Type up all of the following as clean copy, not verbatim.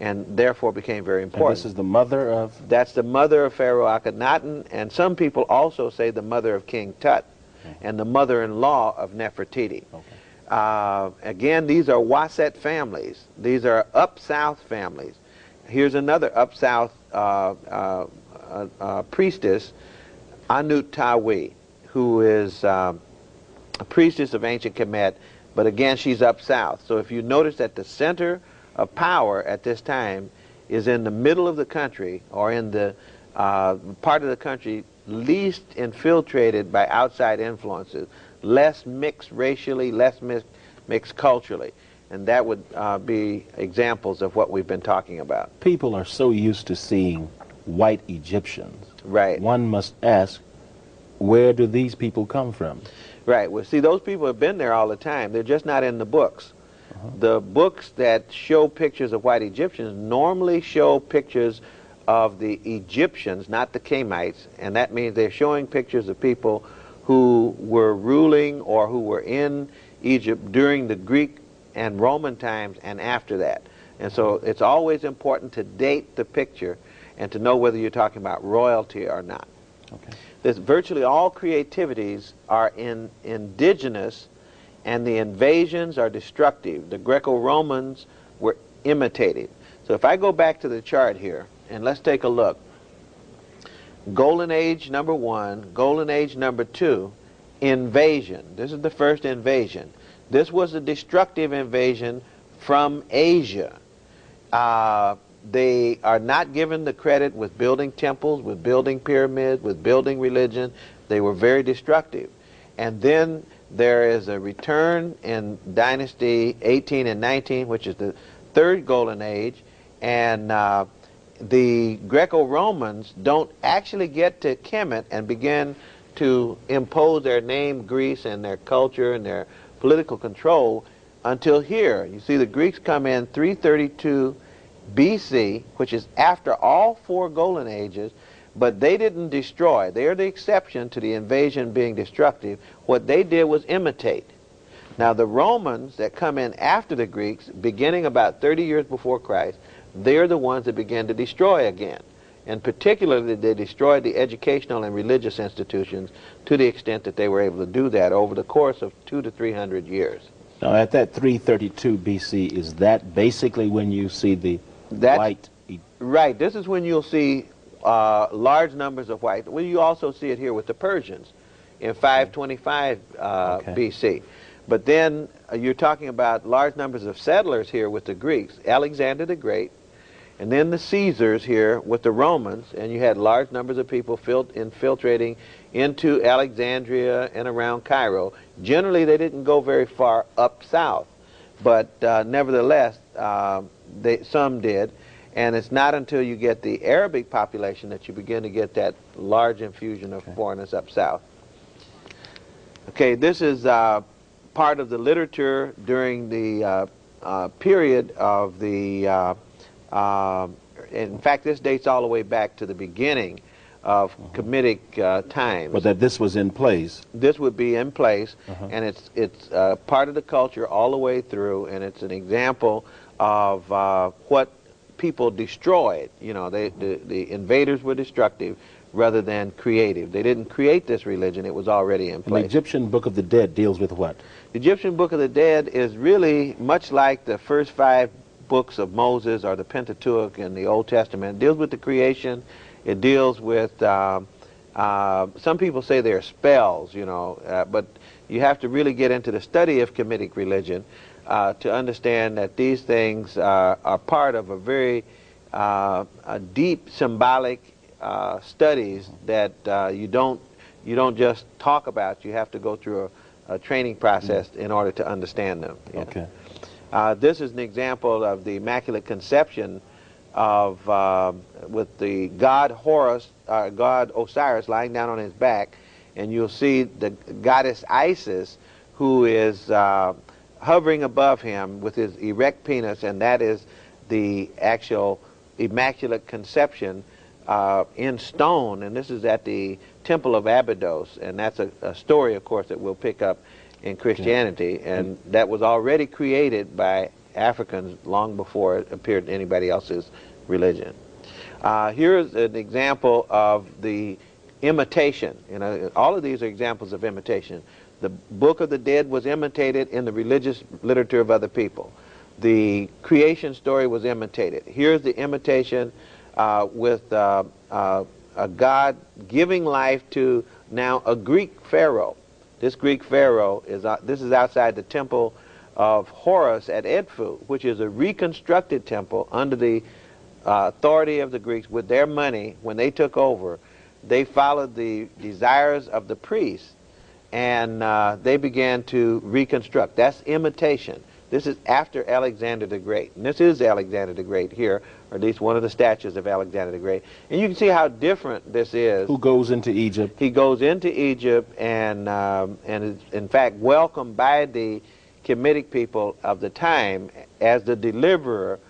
and therefore became very important. And this is the mother of? That's the mother of Pharaoh Akhenaten, and some people also say the mother of King Tut, and the mother-in-law of Nefertiti. Again, these are Waset families. These are up south families. Here's another up south priestess, Anut Tawi, who is a priestess of ancient Kemet, but again she's up south. So if you notice that the center of power at this time is in the middle of the country, or in the part of the country least infiltrated by outside influences, less mixed racially, less mixed culturally. And that would be examples of what we've been talking about. People are so used to seeing white Egyptians. Right. One must ask, where do these people come from? Right. Well, see, those people have been there all the time. They're just not in the books. The books that show pictures of white Egyptians normally show pictures of the Egyptians, not the Kemites, and that means they're showing pictures of people who were ruling or who were in Egypt during the Greek and Roman times and after that. And so it's always important to date the picture and to know whether you're talking about royalty or not. There's virtually all creativities are indigenous, and the invasions are destructive. The Greco-Romans were imitative. So if I go back to the chart here, and let's take a look. Golden Age number 1, Golden Age number 2, invasion. This is the first invasion. This was a destructive invasion from Asia. They are not given the credit with building temples, with building pyramids, with building religion. They were very destructive. And then there is a return in Dynasty 18 and 19, which is the third Golden Age, and the Greco-Romans don't actually get to Kemet and begin to impose their name, Greece, and their culture and their political control until here. You see, the Greeks come in 332 BC, which is after all 4 Golden Ages, but they didn't destroy. They are the exception to the invasion being destructive. What they did was imitate. Now the Romans that come in after the Greeks, beginning about 30 years before Christ, they're the ones that began to destroy again. And particularly they destroyed the educational and religious institutions to the extent that they were able to do that over the course of 200 to 300 years. Now at that 332 BC, is that basically when you see the white? Right. This is when you'll see large numbers of white. Well, you also see it here with the Persians in 525 BC. But then you're talking about large numbers of settlers here with the Greeks, Alexander the Great, and then the Caesars here with the Romans, and you had large numbers of people infiltrating into Alexandria and around Cairo. Generally, they didn't go very far up south, but nevertheless, some did. And it's not until you get the Arabic population that you begin to get that large infusion of foreigners up south. Okay, this is part of the literature during the period of the, in fact, this dates all the way back to the beginning of Kemetic times. But that this was in place. This would be in place, and it's part of the culture all the way through, and it's an example of what people destroyed. You know, the invaders were destructive rather than creative. They didn't create this religion, it was already in place. The Egyptian Book of the Dead deals with what? The Egyptian Book of the Dead is really much like the first 5 books of Moses or the Pentateuch in the Old Testament. It deals with the creation. It deals with, some people say they're spells, you know, but you have to really get into the study of Kemetic religion to understand that these things are part of a very deep symbolic studies that you don't just talk about. You have to go through a training process in order to understand them. Yeah. Okay. This is an example of the Immaculate Conception of with the god Horus, god Osiris lying down on his back, and you'll see the goddess Isis, who is hovering above him with his erect penis, and that is the actual Immaculate Conception in stone, and this is at the Temple of Abydos, and that's a story, of course, that we'll pick up in Christianity, and that was already created by Africans long before it appeared in anybody else's religion. Here's an example of the imitation. You know, all of these are examples of imitation. The Book of the Dead was imitated in the religious literature of other people. The creation story was imitated. Here's the imitation with a God giving life to now a Greek pharaoh. This Greek pharaoh this is outside the temple of Horus at Edfu, which is a reconstructed temple under the authority of the Greeks. With their money, when they took over, they followed the desires of the priests, and they began to reconstruct. That's imitation. This is after Alexander the Great. And this is Alexander the Great here, or at least one of the statues of Alexander the Great. And you can see how different this is. Who goes into Egypt? He goes into Egypt and is in fact welcomed by the Kemetic people of the time as the deliverer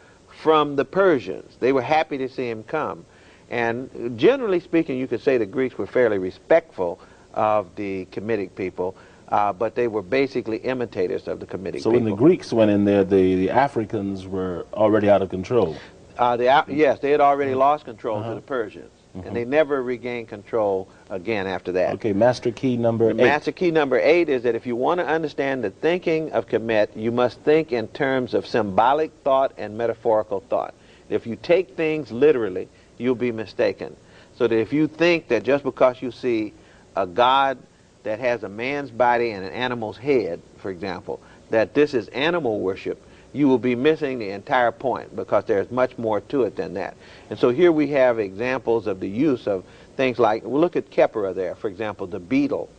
from the Persians. They were happy to see him come. And generally speaking, you could say the Greeks were fairly respectful of the Kemetic people, but they were basically imitators of the Kemetic people. So when the Greeks went in there, the Africans were already out of control. Yes, they had already lost control to the Persians, and they never regained control again after that. Okay, master key number 8. Master key number 8 is that if you want to understand the thinking of Kemet, you must think in terms of symbolic thought and metaphorical thought. If you take things literally, you'll be mistaken. So that if you think that just because you see a God that has a man's body and an animal's head, for example, that this is animal worship, you will be missing the entire point, because there's much more to it than that. And so here we have examples of the use of things like, well, look at Keppera there, for example, the beetle.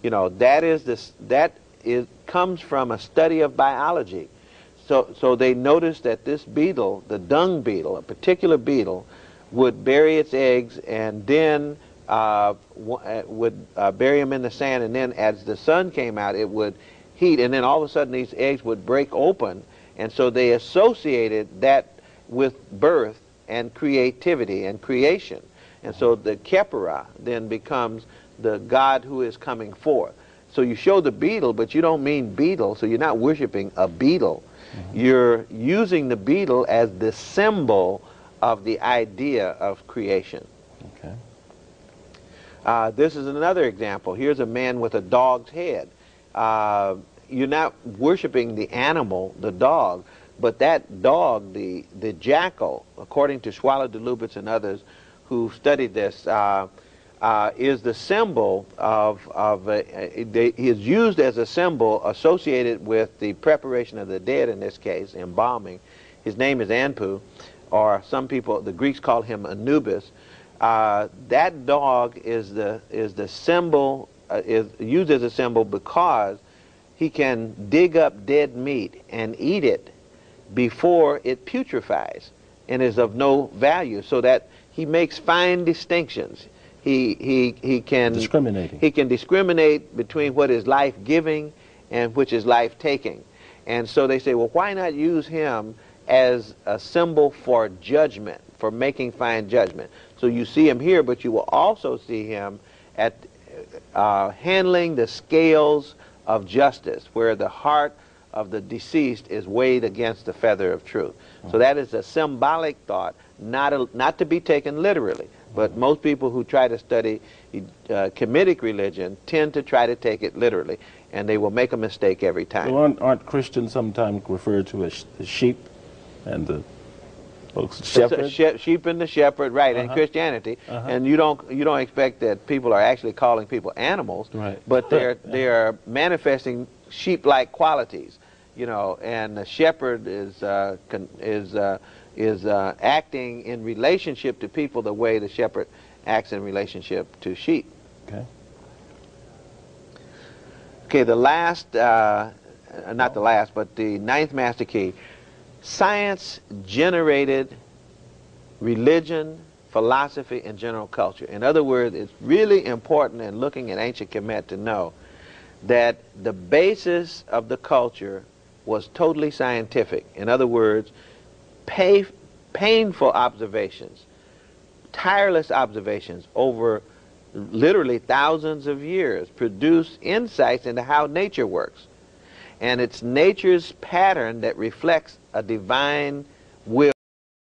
You know, comes from a study of biology. So they noticed that this beetle, the dung beetle, a particular beetle, would bury its eggs and then would bury them in the sand, and then as the sun came out, it would heat, and then all of a sudden these eggs would break open. And so they associated that with birth and creativity and creation. And so the Keppera then becomes the God who is coming forth. So you show the beetle, but you don't mean beetle, so you're not worshiping a beetle. You're using the beetle as the symbol of the idea of creation. Okay. This is another example. Here's a man with a dog's head. You're not worshiping the animal, the dog, but that dog, the jackal, according to Schwaller de Lubitz and others who studied this, is the symbol he is used as a symbol associated with the preparation of the dead, in this case, embalming. His name is Anpu, or some people, the Greeks call him Anubis. That dog is the symbol, is used as a symbol because he can dig up dead meat and eat it before it putrefies and is of no value, so that he makes fine distinctions. He can discriminate between what is life-giving and which is life-taking. And so they say, well, why not use him as a symbol for judgment, for making fine judgment? So you see him here, but you will also see him at handling the scales of justice, where the heart of the deceased is weighed against the feather of truth. So that is a symbolic thought, not to be taken literally. But most people who try to study Kemetic religion tend to try to take it literally, and they will make a mistake every time. Well, aren't Christians sometimes referred to as the sheep and the shepherd? Sheep and the shepherd, right? In Christianity, and you don't expect that people are actually calling people animals, right? But they are manifesting sheep-like qualities, you know. And the shepherd is acting in relationship to people the way the shepherd acts in relationship to sheep. Okay. Okay, the last, not the last, but the ninth master key. Science generated religion, philosophy, and general culture. In other words, it's really important in looking at ancient Kemet to know that the basis of the culture was totally scientific. In other words, painful observations, tireless observations over literally thousands of years produce insights into how nature works. And it's nature's pattern that reflects a divine will.